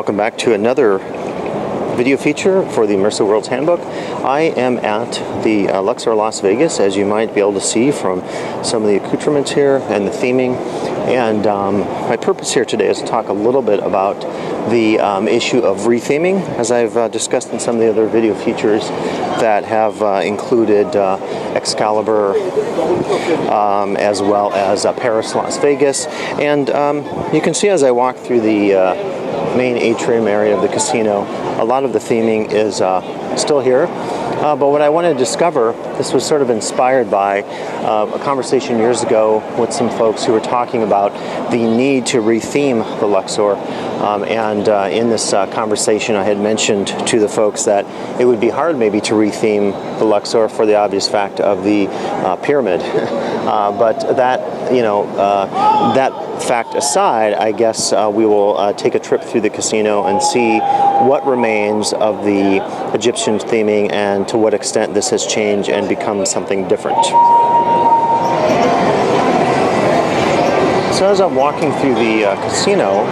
welcome back to another video feature for the Immersive Worlds Handbook. I am at the Luxor, Las Vegas, as you might be able to see from some of the accoutrements here and the theming. And my purpose here today is to talk a little bit about the issue of retheming, as I've discussed in some of the other video features that have included Excalibur, as well as Paris, Las Vegas. And you can see as I walk through the main atrium area of the casino, a lot of the theming is still here. But what I wanted to discover, this was sort of inspired by a conversation years ago with some folks who were talking about the need to retheme the Luxor. And in this conversation, I had mentioned to the folks that it would be hard maybe to retheme the Luxor for the obvious fact of the pyramid. But that, that fact aside, I guess we will take a trip through the casino and see what remains of the Egyptian theming and to what extent this has changed and become something different. So as I'm walking through the casino,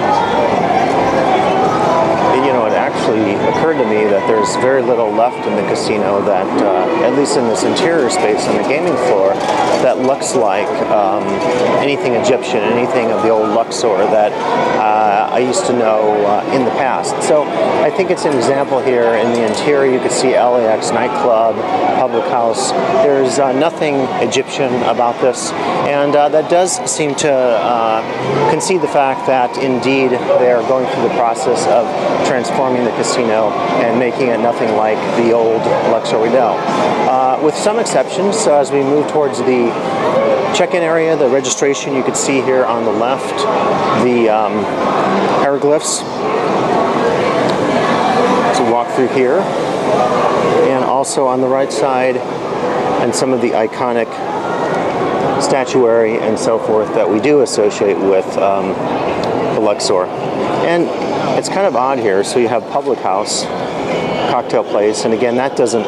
it actually occurred to me that there's very little left in the casino that, at least in this interior space on the gaming floor, that looks like anything Egyptian, anything of the old Luxor that I used to know in the past. So I think it's an example here in the interior. You can see LAX nightclub, public house. There's nothing Egyptian about this, and that does seem to concede the fact that indeed they are going through the process of transforming the casino and making it nothing like the old Luxor we know. With some exceptions, so as we move towards the check-in area, the registration, you can see here on the left the hieroglyphs. So walk through here, and also on the right side, and some of the iconic statuary and so forth that we do associate with the Luxor. And it's kind of odd here, so you have public house, cocktail place, and again, that doesn't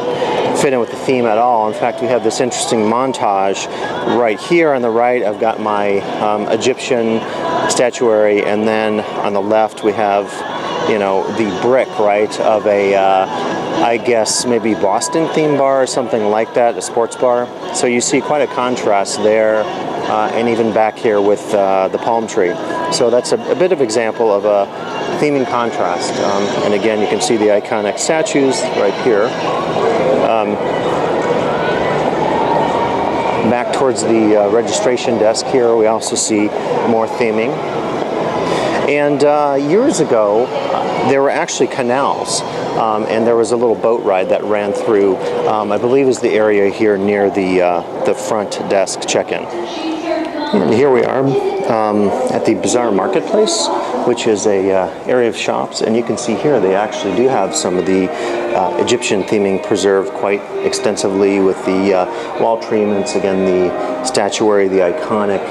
fit in with the theme at all. In fact, we have this interesting montage right here on the right. I've got my Egyptian statuary, and then on the left we have, the brick, right, of a, I guess maybe Boston theme bar or something like that, a sports bar. So you see quite a contrast there, and even back here with the palm tree. So that's a bit of example of a theming contrast. And again, you can see the iconic statues right here. Back towards the registration desk here, we also see more theming. And years ago, there were actually canals, and there was a little boat ride that ran through, I believe is the area here near the front desk check-in. And here we are at the Bazaar Marketplace, which is a area of shops, and you can see here they actually do have some of the Egyptian theming preserved quite extensively with the wall treatments, again the statuary, the iconic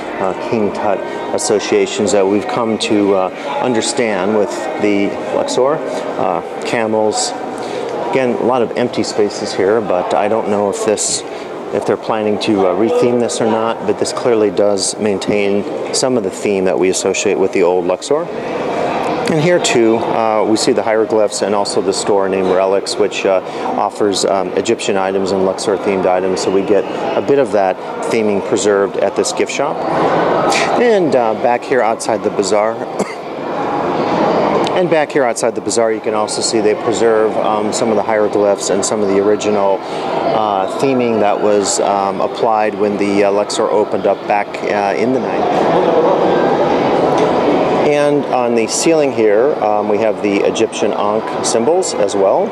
King Tut associations that we've come to understand with the Luxor, camels. Again, a lot of empty spaces here, but I don't know if they're planning to retheme this or not, but this clearly does maintain some of the theme that we associate with the old Luxor. And here too, we see the hieroglyphs and also the store named Relics, which offers Egyptian items and Luxor themed items, so we get a bit of that theming preserved at this gift shop. And back here outside the bazaar, you can also see they preserve some of the hieroglyphs and some of the original theming that was applied when the Luxor opened up back in the 90s. And on the ceiling here, we have the Egyptian Ankh symbols as well.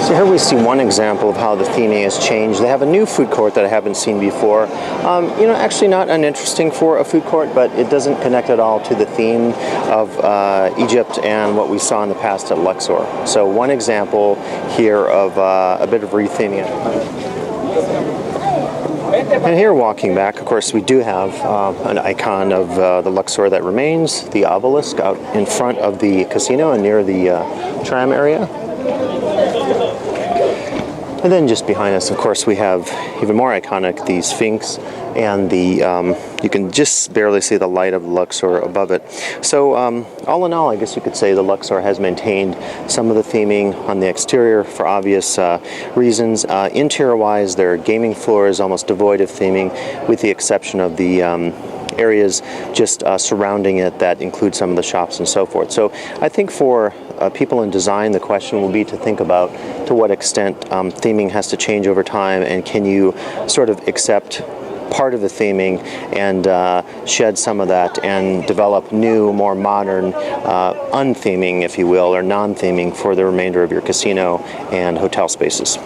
So here we see one example of how the theming has changed. They have a new food court that I haven't seen before. Actually not uninteresting for a food court, but it doesn't connect at all to the theme of Egypt and what we saw in the past at Luxor. So one example here of a bit of retheming. And here walking back, of course, we do have an icon of the Luxor that remains, the obelisk out in front of the casino and near the tram area. And then just behind us, of course, we have even more iconic, the Sphinx and the You can just barely see the light of Luxor above it. So all in all, I guess you could say the Luxor has maintained some of the theming on the exterior for obvious reasons. Interior-wise, their gaming floor is almost devoid of theming, with the exception of the areas just surrounding it that include some of the shops and so forth. So I think for people in design, the question will be to think about to what extent theming has to change over time, and can you sort of accept part of the theming and shed some of that and develop new, more modern untheming, if you will, or non-theming for the remainder of your casino and hotel spaces.